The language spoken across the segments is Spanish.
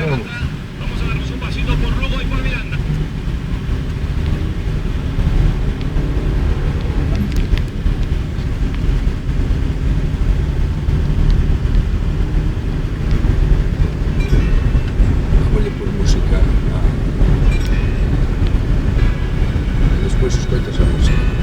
Vamos a darnos un pasito por Lugo y por Miranda. Vamos por música. Después escuchas a música.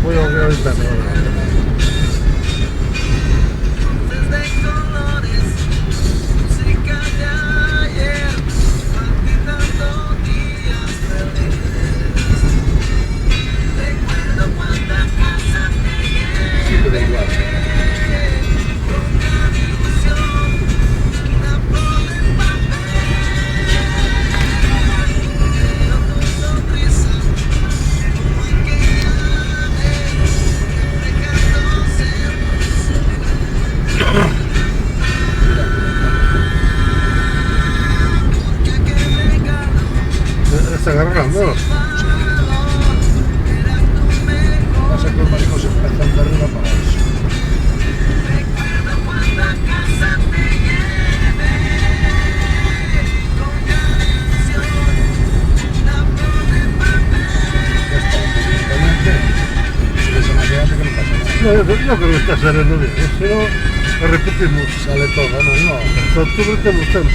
Voy a ahorita, Siempre da igual. está agarrando. Pasa que los mariscos empiezan de arriba para eso. No, yo creo que está saliendo bien, si no, lo repetimos. Sale todo, no. Hasta octubre tenemos tiempo.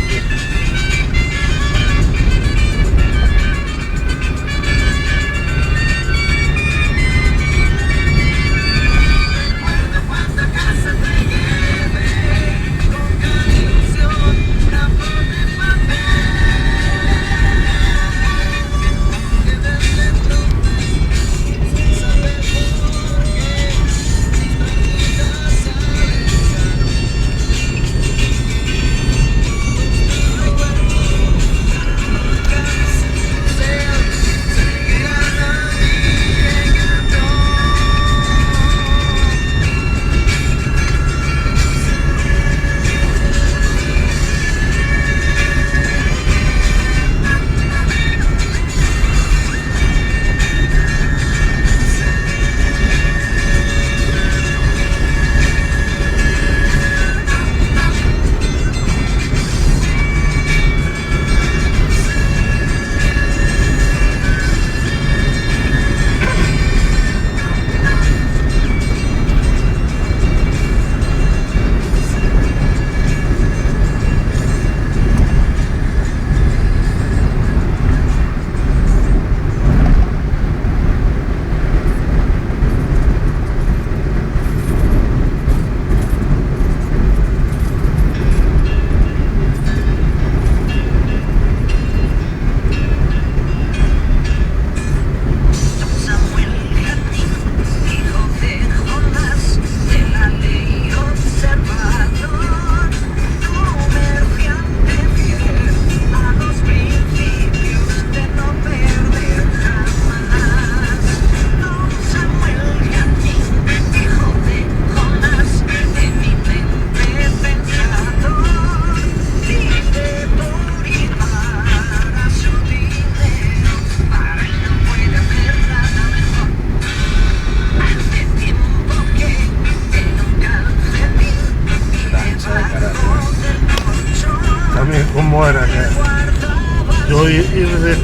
Como era que yo ir de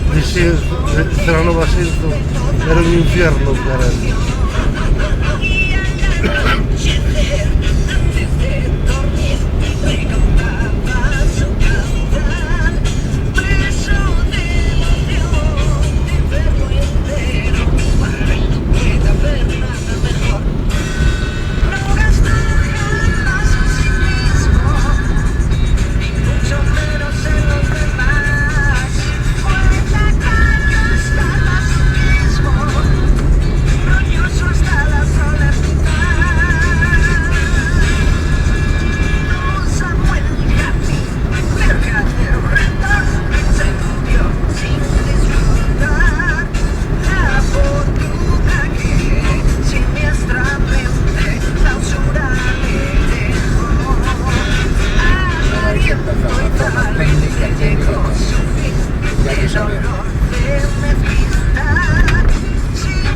Serrano Basilto era un infierno para él. saber.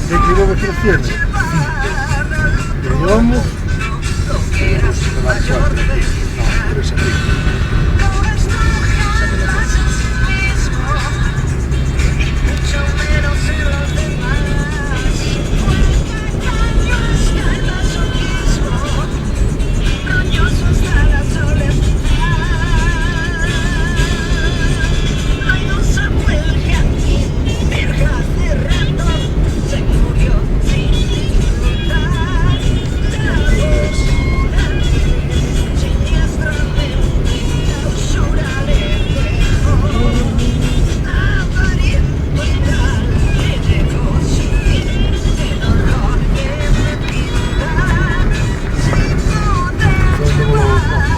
¿Qué kilómetros tiene? ¿Qué llevamos? De las 4. No, 3 aquí. Saque la cosa.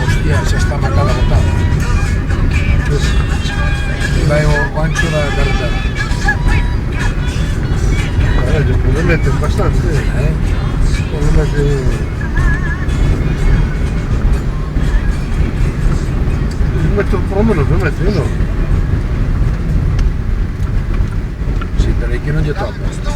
Hostia, xa está marcada botada. Vai o ancho da carretera. Caray, pues le meten bastante. Pues le meten... Un metro por lo menos le meten, ¿no? Sí, pero aí que non lle toca.